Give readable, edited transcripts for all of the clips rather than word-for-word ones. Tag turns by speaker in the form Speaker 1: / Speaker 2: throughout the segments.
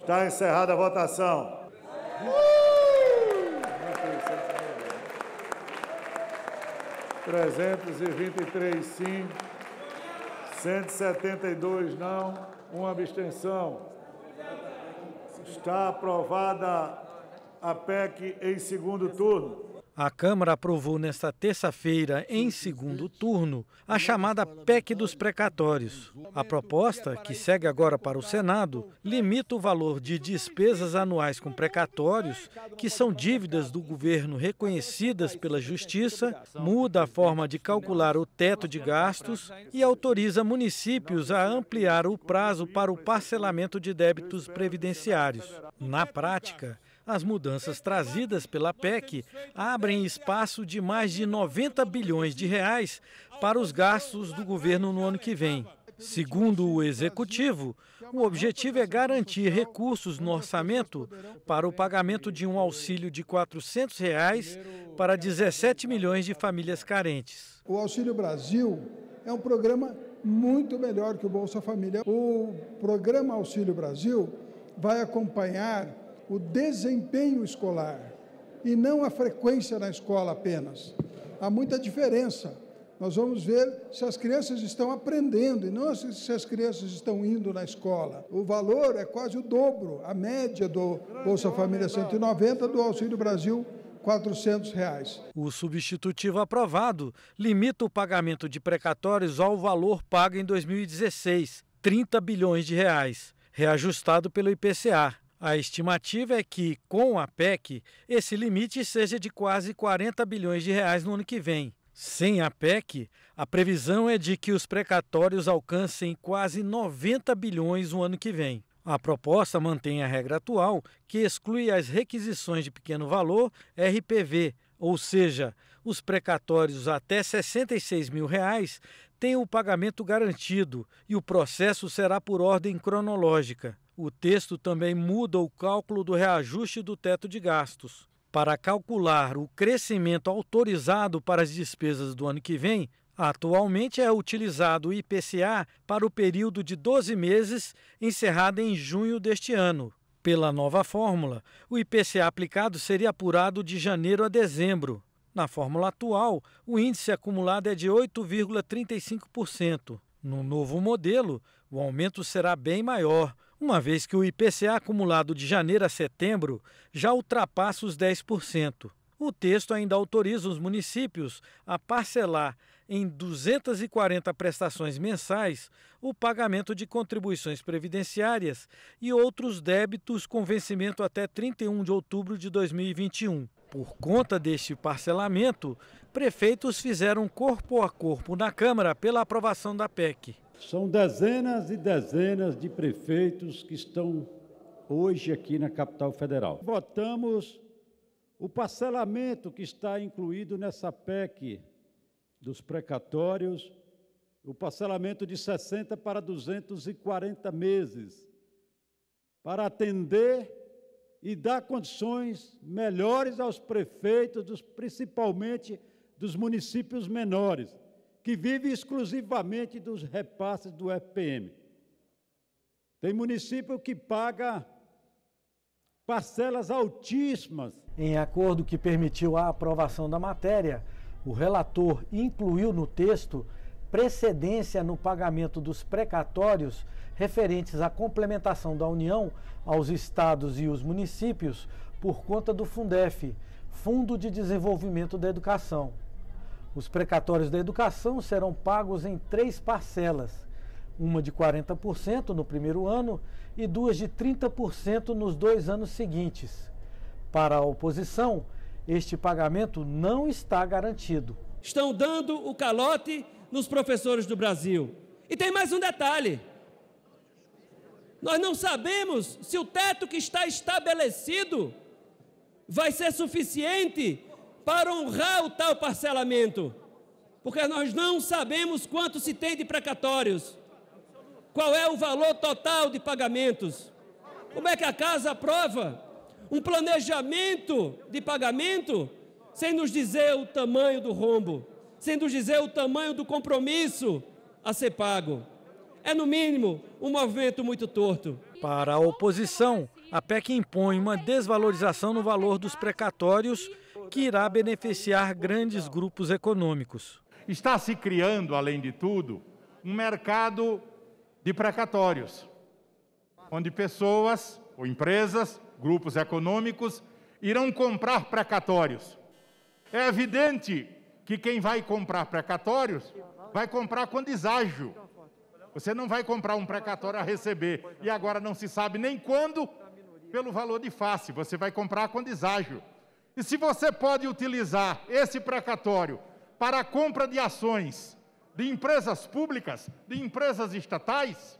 Speaker 1: Está encerrada a votação. 323 sim, 172 não, uma abstenção. Está aprovada a PEC em segundo turno.
Speaker 2: A Câmara aprovou nesta terça-feira, em segundo turno, a chamada PEC dos precatórios. A proposta, que segue agora para o Senado, limita o valor de despesas anuais com precatórios, que são dívidas do governo reconhecidas pela Justiça, muda a forma de calcular o teto de gastos e autoriza municípios a ampliar o prazo para o parcelamento de débitos previdenciários. Na prática, as mudanças trazidas pela PEC abrem espaço de mais de 90 bilhões de reais para os gastos do governo no ano que vem. Segundo o Executivo, o objetivo é garantir recursos no orçamento para o pagamento de um auxílio de R$ 400 para 17 milhões de famílias carentes.
Speaker 3: O Auxílio Brasil é um programa muito melhor que o Bolsa Família. O programa Auxílio Brasil vai acompanhar o desempenho escolar e não a frequência na escola apenas. Há muita diferença. Nós vamos ver se as crianças estão aprendendo e não se as crianças estão indo na escola. O valor é quase o dobro, a média do Bolsa Família 190, do Auxílio Brasil R$ 400.
Speaker 2: O substitutivo aprovado limita o pagamento de precatórios ao valor pago em 2016, 30 bilhões de reais, reajustado pelo IPCA. A estimativa é que, com a PEC, esse limite seja de quase 40 bilhões de reais no ano que vem. Sem a PEC, a previsão é de que os precatórios alcancem quase 90 bilhões no ano que vem. A proposta mantém a regra atual, que exclui as requisições de pequeno valor, RPV, ou seja, os precatórios até R$ 66 mil têm o pagamento garantido e o processo será por ordem cronológica. O texto também muda o cálculo do reajuste do teto de gastos. Para calcular o crescimento autorizado para as despesas do ano que vem, atualmente é utilizado o IPCA para o período de 12 meses, encerrado em junho deste ano. Pela nova fórmula, o IPCA aplicado seria apurado de janeiro a dezembro. Na fórmula atual, o índice acumulado é de 8,35%. No novo modelo, o aumento será bem maior, uma vez que o IPCA acumulado de janeiro a setembro já ultrapassa os 10%. O texto ainda autoriza os municípios a parcelar em 240 prestações mensais o pagamento de contribuições previdenciárias e outros débitos com vencimento até 31 de outubro de 2021. Por conta deste parcelamento, prefeitos fizeram corpo a corpo na Câmara pela aprovação da PEC.
Speaker 4: São dezenas e dezenas de prefeitos que estão hoje aqui na capital federal. Votamos o parcelamento que está incluído nessa PEC dos precatórios, o parcelamento de 60 para 240 meses, para atender e dar condições melhores aos prefeitos, principalmente dos municípios menores, que vivem exclusivamente dos repasses do FPM. Tem município que paga parcelas altíssimas.
Speaker 2: Em acordo que permitiu a aprovação da matéria, o relator incluiu no texto precedência no pagamento dos precatórios referentes à complementação da União aos estados e os municípios por conta do Fundef, Fundo de Desenvolvimento da Educação. Os precatórios da educação serão pagos em 3 parcelas, uma de 40% no primeiro ano e 2 de 30% nos 2 anos seguintes. Para a oposição, este pagamento não está garantido.
Speaker 5: Estão dando o calote nos professores do Brasil. E tem mais um detalhe. Nós não sabemos se o teto que está estabelecido vai ser suficiente para honrar o tal parcelamento, porque nós não sabemos quanto se tem de precatórios, qual é o valor total de pagamentos, como é que a casa aprova um planejamento de pagamento sem nos dizer o tamanho do rombo, sem nos dizer o tamanho do compromisso a ser pago. É, no mínimo, um movimento muito torto.
Speaker 2: Para a oposição, A PEC impõe uma desvalorização no valor dos precatórios que irá beneficiar grandes grupos econômicos.
Speaker 6: Está se criando, além de tudo, um mercado de precatórios, onde pessoas ou empresas, grupos econômicos, irão comprar precatórios. É evidente que quem vai comprar precatórios vai comprar com deságio. Você não vai comprar um precatório a receber e agora não se sabe nem quando, pelo valor de face, você vai comprar com deságio. E se você pode utilizar esse precatório para a compra de ações de empresas públicas, de empresas estatais,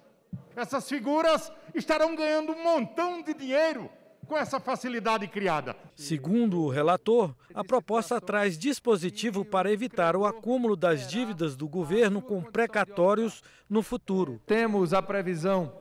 Speaker 6: essas figuras estarão ganhando um montão de dinheiro com essa facilidade criada.
Speaker 2: Segundo o relator, a proposta traz dispositivo para evitar o acúmulo das dívidas do governo com precatórios no futuro.
Speaker 7: Temos a previsão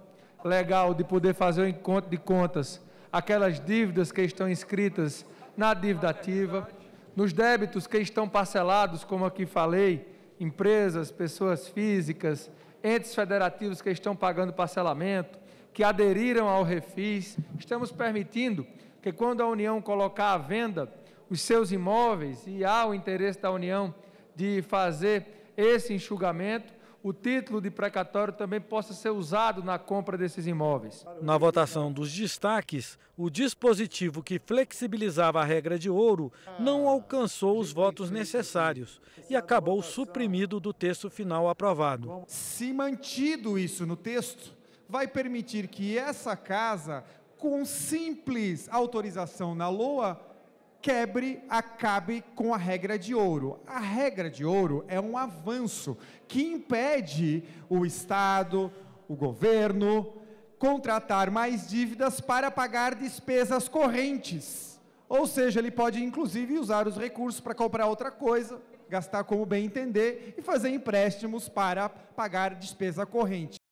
Speaker 7: legal de poder fazer o encontro de contas, aquelas dívidas que estão inscritas na dívida ativa, nos débitos que estão parcelados, como aqui falei, empresas, pessoas físicas, entes federativos que estão pagando parcelamento, que aderiram ao Refis. Estamos permitindo que, quando a União colocar à venda os seus imóveis, e há o interesse da União de fazer esse enxugamento, o título de precatório também possa ser usado na compra desses imóveis.
Speaker 2: Na votação dos destaques, o dispositivo que flexibilizava a regra de ouro não alcançou os votos necessários e acabou suprimido do texto final aprovado.
Speaker 8: Se mantido isso no texto, vai permitir que essa casa, com simples autorização na LOA, acabe com a regra de ouro. A regra de ouro é um avanço que impede o Estado, o governo, contratar mais dívidas para pagar despesas correntes. Ou seja, ele pode, inclusive, usar os recursos para comprar outra coisa, gastar como bem entender e fazer empréstimos para pagar despesa corrente.